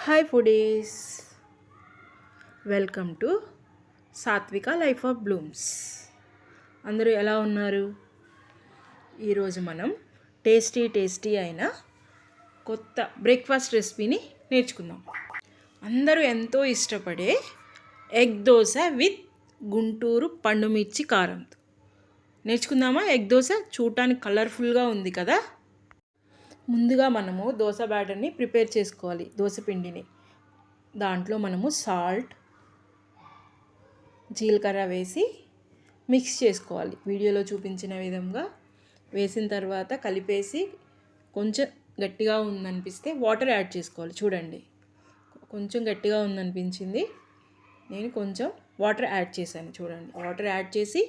Hi foodies, welcome to సాత్విక life of Bloom's. అందరూ ఎలా ఉన్నారు? ఈరోజు మనం టేస్టీ అయిన కొత్త బ్రేక్ఫాస్ట్ రెసిపీని నేర్చుకుందాం. అందరూ ఎంతో ఇష్టపడే ఎగ్ దోశ విత్ గుంటూరు పండుమిర్చి కారంతో నేర్చుకుందామా? ఎగ్ దోశ చూడటానికి కలర్ఫుల్గా ఉంది కదా. ముందుగా మనము దోశ బ్యాటర్ని ప్రిపేర్ చేసుకోవాలి. దోశ పిండిని దాంట్లో మనము సాల్ట్, జీలకర్ర వేసి మిక్స్ చేసుకోవాలి. వీడియోలో చూపించిన విధంగా వేసిన తర్వాత కలిపేసి కొంచెం గట్టిగా ఉందనిపిస్తే వాటర్ యాడ్ చేసుకోవాలి. చూడండి, కొంచెం గట్టిగా ఉందనిపించింది, నేను కొంచెం వాటర్ యాడ్ చేశాను. చూడండి, వాటర్ యాడ్ చేసి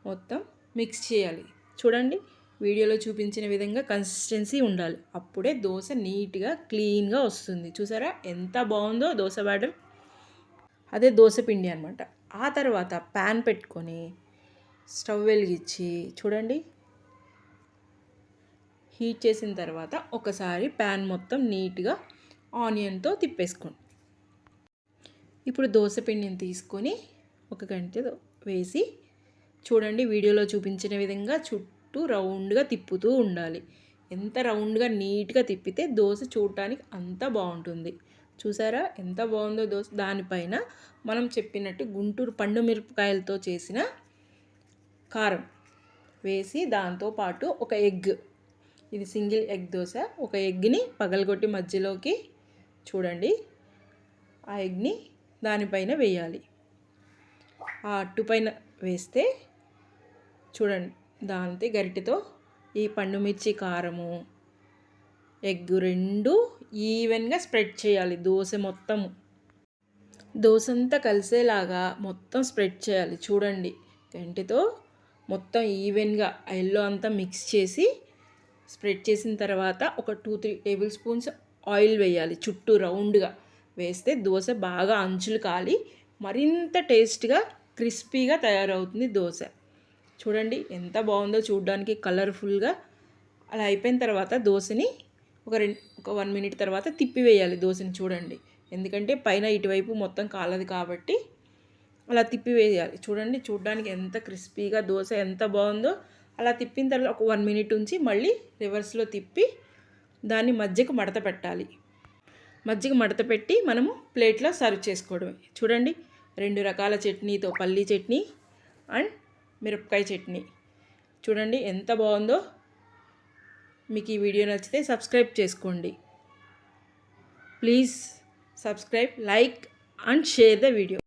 మొత్తం మిక్స్ చేయాలి. చూడండి, వీడియోలో చూపించిన విధంగా కన్సిస్టెన్సీ ఉండాలి. అప్పుడే దోశ నీట్గా క్లీన్గా వస్తుంది. చూసారా ఎంత బాగుందో దోశ బ్యాటర్? అదే దోశ పిండి అనమాట. ఆ తర్వాత ప్యాన్ పెట్టుకొని స్టవ్ వెలిగించి చూడండి, హీట్ చేసిన తర్వాత ఒకసారి ప్యాన్ మొత్తం నీట్గా ఆనియన్తో తిప్పేసుకోండి. ఇప్పుడు దోశ పిండిని తీసుకొని ఒక గంట వేసి చూడండి, వీడియోలో చూపించిన విధంగా చుట్టూ రౌండ్గా తిప్పుతూ ఉండాలి. ఎంత రౌండ్గా నీట్గా తిప్పితే దోశ చూడటానికి అంత బాగుంటుంది. చూసారా ఎంత బాగుందో దోశ? దానిపైన మనం చెప్పినట్టు గుంటూరు పండు మిరపకాయలతో చేసిన కారం వేసి దాంతోపాటు ఒక ఎగ్, ఇది సింగిల్ ఎగ్ దోశ, ఒక ఎగ్ని పగలగొట్టి మధ్యలోకి చూడండి ఆ ఎగ్ని దానిపైన వేయాలి. ఆ అట్టుపైన వేస్తే చూడండి, దాంతో గరిటెతో ఈ పండుమిర్చి కారము ఎగ్ రెండు ఈవెన్గా స్ప్రెడ్ చేయాలి. దోశ మొత్తము, దోశ అంతా కలిసేలాగా మొత్తం స్ప్రెడ్ చేయాలి. చూడండి, గంటెతో మొత్తం ఈవెన్గా ఎల్లో అంతా మిక్స్ చేసి స్ప్రెడ్ చేసిన తర్వాత ఒక 2-3 టేబుల్ స్పూన్స్ ఆయిల్ వేయాలి. చుట్టూ రౌండ్గా వేస్తే దోశ బాగా అంచులు కాలి మరింత టేస్ట్గా క్రిస్పీగా తయారవుతుంది దోశ. చూడండి ఎంత బాగుందో చూడడానికి కలర్ఫుల్గా. అలా అయిపోయిన తర్వాత దోశని ఒక 1 మినిట్ తర్వాత తిప్పివేయాలి దోశని. చూడండి, ఎందుకంటే పైన ఇటువైపు మొత్తం కాలదు కాబట్టి అలా తిప్పివేయాలి. చూడండి, చూడడానికి ఎంత క్రిస్పీగా దోశ ఎంత బాగుందో. అలా తిప్పిన తర్వాత ఒక 1 మినిట్ ఉంచి మళ్ళీ రివర్స్లో తిప్పి దాన్ని మధ్యకు మడత పెట్టాలి. మధ్యకు మడత పెట్టి మనము ప్లేట్లో సర్వ్ చేసుకోవడమే. చూడండి, 2 రకాల చట్నీతో, పల్లీ చట్నీ అండ్ మిరపకాయ చట్నీ. చూడండి ఎంత బాగుందో. మీకు ఈ వీడియో నచ్చితే సబ్స్క్రైబ్ చేసుకోండి. Please subscribe, like and share the video.